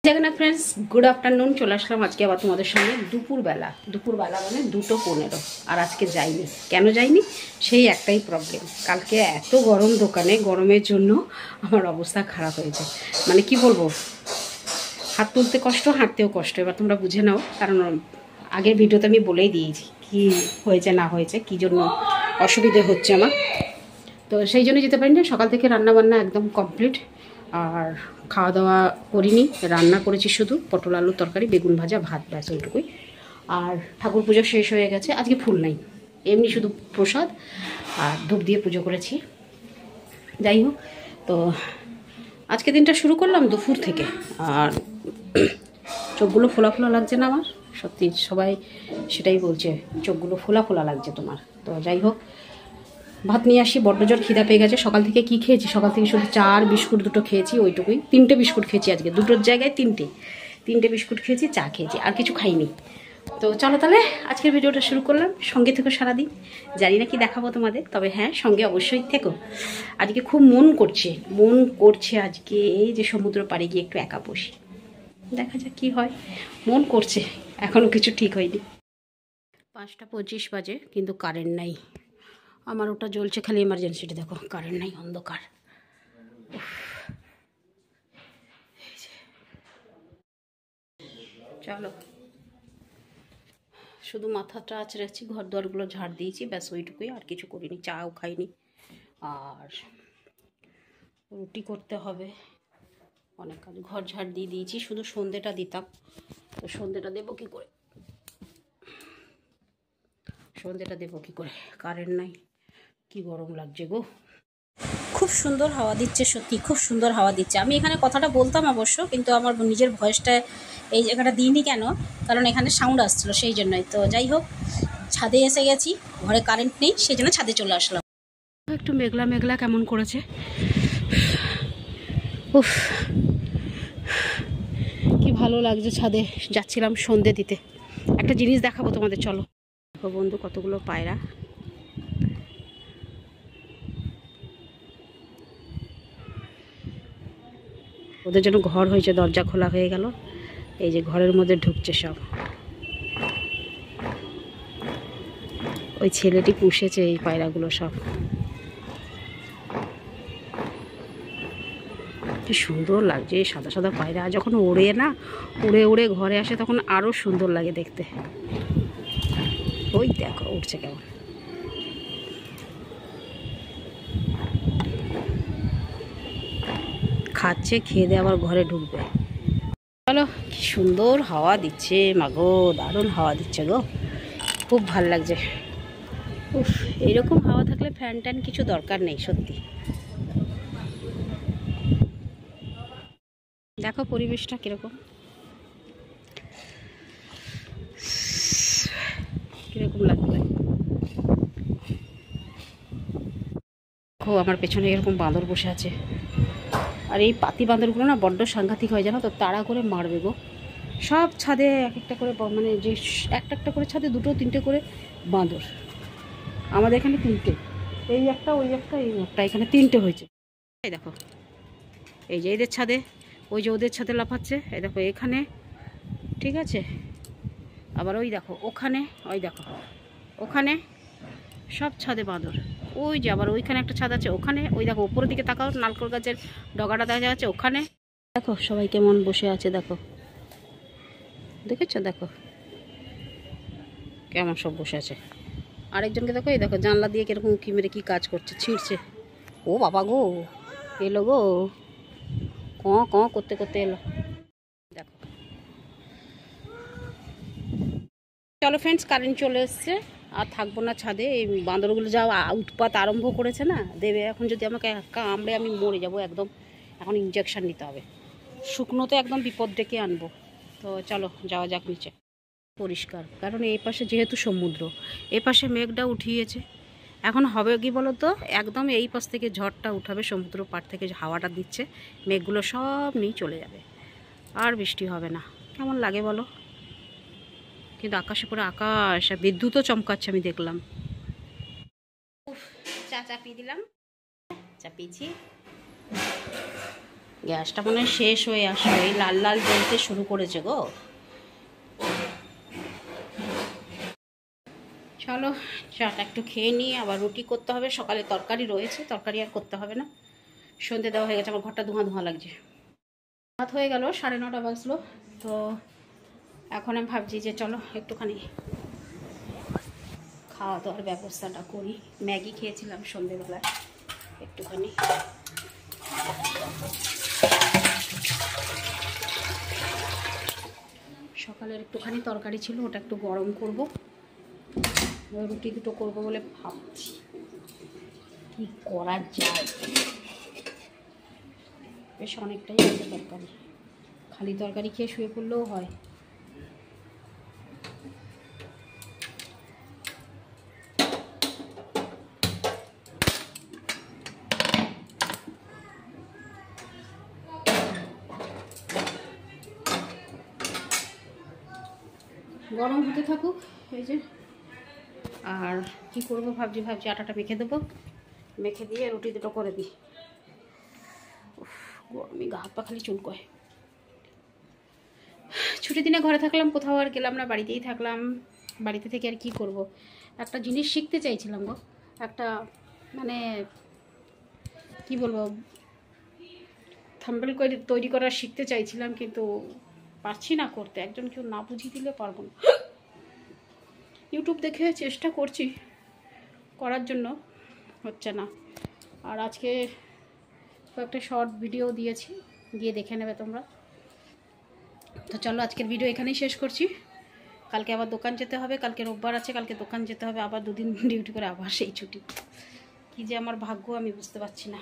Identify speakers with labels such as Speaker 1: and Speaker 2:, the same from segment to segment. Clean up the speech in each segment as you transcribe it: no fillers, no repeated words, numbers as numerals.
Speaker 1: Jagannath friends, good afternoon. চলে আসলাম আজকে আবার তোমাদের সঙ্গে দুপুরবেলা মানে 2:15। আর আজকে যাইনি। কেন যাইনি? সেই একটাই প্রবলেম, কালকে এত গরম দোকানে, গরমের জন্য আমার অবস্থা খারাপ হয়েছে। মানে কি বলবো, হাত তুলতে কষ্ট, হাঁটতেও কষ্ট। এবার তোমরা বুঝে নাও, কারণ আগের ভিডিওতে আমি বলেই দিয়েছি কি হয়েছে না হয়েছে, কি জন্য অসুবিধে হচ্ছে আমার। তো সেই জন্য যেতে পারি না। সকাল থেকে রান্না বান্না একদম কমপ্লিট, আর খাওয়া দাওয়া করিনি। রান্না করেছি শুধু পটল আলুর তরকারি, বেগুন ভাজা, ভাত, ব্যাস ওইটুকুই। আর ঠাকুর পুজো শেষ হয়ে গেছে। আজকে ফুল নাই, এমনি শুধু প্রসাদ আর ধূপ দিয়ে পুজো করেছি। যাই হোক, তো আজকে দিনটা শুরু করলাম দুপুর থেকে। আর চোখগুলো ফোলা ফোলা লাগছে না আমার, সত্যি সবাই সেটাই বলছে, চোখগুলো ফোলা ফোলা লাগছে তোমার। তো যাই হোক, ভাত নিয়ে আসি, বড্ড জোর খিদা পেয়ে গেছে। সকাল থেকে কি খেয়েছি? সকাল থেকে শুধু চার বিস্কুট দুটো খেয়েছি, ওইটুকুই। 3টে বিস্কুট খেয়েছি আজকে, দুটোর জায়গায় 3টে বিস্কুট খেয়েছি, চা খেয়েছি, আর কিছু খাইনি। তো চলো তাহলে আজকের ভিডিওটা শুরু করলাম। সঙ্গে থেকো সারাদিন, জানি না কি দেখাবো তোমাদের, তবে হ্যাঁ সঙ্গে অবশ্যই থেকো। আজকে খুব মন করছে আজকে এই যে সমুদ্র পাড়ে গিয়ে একটু একা বসি, দেখা যাক কি হয়। মন করছে, এখনো কিছু ঠিক হয়নি। 5টা 25 বাজে, কিন্তু কারেন্ট নাই। আমার ওটা জ্বলছে খালি এমার্জেন্সিটা, দেখো কারেন্ট নাই, অন্ধকার। চলো, শুধু মাথাটা আঁচড়েছি, ঘর দুয়ারগুলো ঝাড় দিয়েছি, ব্যাস ওইটুকুই, আর কিছু করিনি। চাও খাইনি। আর রুটি করতে হবে, অনেক কাজ। ঘর ঝাড় দিয়ে দিয়েছি, শুধু সন্ধেটা দিতাম। তো সন্ধেটা দেবো কি করে, কারেন্ট নাই। কি গরম লাগছে গো। খুব সুন্দর হাওয়া দিচ্ছে, সত্যি খুব সুন্দর হাওয়া দিচ্ছে। আমি এখানে কথাটা বলতাম অবশ্য, কিন্তু আমার নিজের ভয়েসটা এই জায়গাটা দিইনি। কেন? কারণ এখানে সাউন্ড আসছিলো, সেই জন্যই। তো যাই হোক, ছাদে এসে গেছি, ঘরে কারেন্ট নেই, সেই জন্য ছাদে চলে আসলাম। একটু মেঘলা মেঘলা কেমন করেছে, উফ কি ভালো লাগছে। ছাদে যাচ্ছিলাম সন্ধে দিতে। একটা জিনিস দেখাবো তোমাদের, চলো। দেখো বন্ধু, কতগুলো পায়রা। ওদের জন্য ঘর হয়েছে, দরজা খোলা হয়ে গেল। এই যে ঘরের মধ্যে ঢুকছে সব। ওই ছেলেটি পুষেছে এই পায়রাগুলো সব। কি সুন্দর লাগছে এই সাদা সাদা পায়রা। যখন উড়ে উড়ে ঘরে আসে, তখন আরো সুন্দর লাগে দেখতে। ওই দেখো উঠছে কেমন। খাচ্ছে, খেয়ে দিয়ে আবার ঘরে ঢুকবে। চলো, কি সুন্দর হাওয়া দিচ্ছে মাগো, দারুণ হাওয়া দিচ্ছে গো, খুব ভাল লাগছে। উফ, এইরকম হাওয়া থাকলে ফ্যান ট্যান কিছু দরকার নেই সত্যি। দেখো পরিবেশটা কিরকম লাগবে। দেখো আমার পেছনে এরকম বাঁদর বসে আছে। আর এই পাতি বাঁদরগুলো না বড্ড সাংঘাতিক হয়, জানো তো, তাড়া করে মারবে গো। সব ছাদে এক একটা করে, মানে যে একটা করে ছাদে 2-3টে করে বাঁদর। আমাদের এখানে 3টে, এই একটা, ওই একটা, এই একটা, এখানে 3টে হয়েছে। এই দেখো, এই যে এদের ছাদে, ওই যে ওদের ছাদে লাফাচ্ছে, এই দেখো এখানে, ঠিক আছে। আবার ওই দেখো ওখানে, ওই দেখো ওখানে, সব ছাদে বাঁদর। ওই যে আবার ওইখানে একটা ছাদ আছে, ওখানে ওই দেখো উপরের দিকে তাকাও, নারকেল গাছের ডগাটা দেখা যাচ্ছে ওখানে। দেখো সবাই কেমন বসে আছে, দেখো, দেখেছো? দেখো কেমন সব বসে আছে। আরেকজনকে দেখো, এই দেখো জানলা দিয়ে কিরকম উঁকি মেরে কি কাজ করছে, ছিঁড়ছে। ও বাবা গো, এলো গো, ক করতে করতে এলো। দেখো, চলো ফ্রেন্ডস, কারেন্ট চলে এসছে, আর থাকবো না ছাদে। এই বাঁদরগুলো যা উৎপাত আরম্ভ করেছে না, দেবে এখন যদি আমাকে কামড়ে আমি মরে যাব একদম। এখন ইঞ্জেকশন নিতে হবে, শুকনোতে একদম বিপদ ডেকে আনবো। তো চলো যাওয়া যাক নিচে। পরিষ্কার, কারণ এই পাশে যেহেতু সমুদ্র, এই পাশে মেঘটা উঠিয়েছে। এখন হবে কি বলো তো, একদম এই পাশ থেকে ঝড়টা উঠাবে, সমুদ্র পাড় থেকে হাওয়াটা দিচ্ছে, মেঘগুলো সব নিয়ে চলে যাবে, আর বৃষ্টি হবে না। কেমন লাগে বলো? কিন্তু আকাশে পুরো আকাশ, আর বিদ্যুৎও চমকাচ্ছে আমি দেখলাম। চা চাপিয়ে দিলাম, চাপিয়েছি। গ্যাসটা মনে হয় শেষ হয়ে আসবে, এই লাল লাল জ্বলতে শুরু করেছে গো। চলো চাটা একটু খেয়ে নিই, আবার রুটি করতে হবে। সকালে তরকারি রয়েছে, তরকারি আর করতে হবে না। সন্ধে দেওয়া হয়ে গেছে, আমার ঘরটা ধোঁয়া ধোঁয়া লাগছে। রাত হয়ে গেল, 9:30 বাজলো। তো এখন আমি ভাবছি যে চলো একটুখানি খাওয়া দাওয়ার ব্যবস্থাটা করি। ম্যাগি খেয়েছিলাম সন্ধেবেলায় একটুখানি। সকালের একটুখানি তরকারি ছিল, ওটা একটু গরম করব, রুটি দুটো করব বলে ভাবছি কি করা যায়। বেশ অনেকটাই আছে তরকারি, খালি তরকারি খেয়ে শুয়ে পড়লেও হয়। গরম হতে থাকুক এই যে। আর কি করব ভাবছি আটাটা মেখে দেবো, মেখে দিয়ে রুটি দুটো করে দিই। গরমে গা হাত পা খালি চুলকয়। ছুটির দিনে ঘরে থাকলাম, কোথাও আর গেলাম না, বাড়িতেই থাকলাম। বাড়িতে থেকে আর কি করব, একটা জিনিস শিখতে চাইছিলাম গো, একটা মানে কি বলবো, থাম্বনেল তৈরি করা শিখতে চাইছিলাম, কিন্তু পারছি না করতে। একজন কেউ না বুঝিয়ে দিলে পারবো না। ইউটিউব দেখে চেষ্টা করছি করার জন্য, হচ্ছে না। আর আজকে কয়েকটা শর্ট ভিডিও দিয়েছি, গিয়ে দেখে নেবে তোমরা। তো চলো আজকের ভিডিও এখানেই শেষ করছি। কালকে আবার দোকান যেতে হবে, কালকে রোববার আছে, কালকে দোকান যেতে হবে, আবার 2 দিন ডিউটি করে আবার সেই ছুটি। কী যে আমার ভাগ্য আমি বুঝতে পারছি না।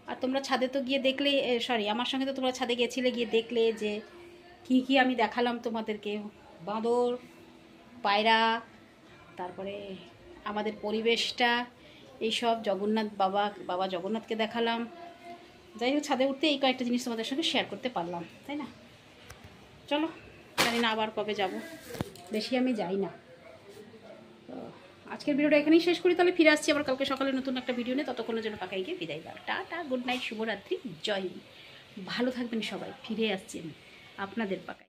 Speaker 1: আর তোমরা ছাদে তো গিয়ে দেখলে, সরি আমার সঙ্গে তো তোমরা ছাদে গিয়েছিলে, গিয়ে দেখলে যে কি আমি দেখালাম তোমাদেরকে। বাঁদর, পায়রা, তারপরে আমাদের পরিবেশটা, এইসব জগন্নাথ বাবা জগন্নাথকে দেখালাম। যাই হোক, ছাদে উঠতে এই কয়েকটা জিনিস তোমাদের সঙ্গে শেয়ার করতে পারলাম, তাই না? চলো, জানি না আবার কবে যাব, বেশি আমি যাই না। তো আজকের ভিডিওটা এখানেই শেষ করি, তাহলে ফিরে আসছি আবার কালকে সকালে নতুন একটা ভিডিও নিয়ে। ততক্ষণের জন্য পাকাই গিয়ে বিদায় দাও। টাটা, গুড নাইট, শুভরাত্রি, জয়। ভালো থাকবেন সবাই। ফিরে আসছেন আপনাদের পাকাই।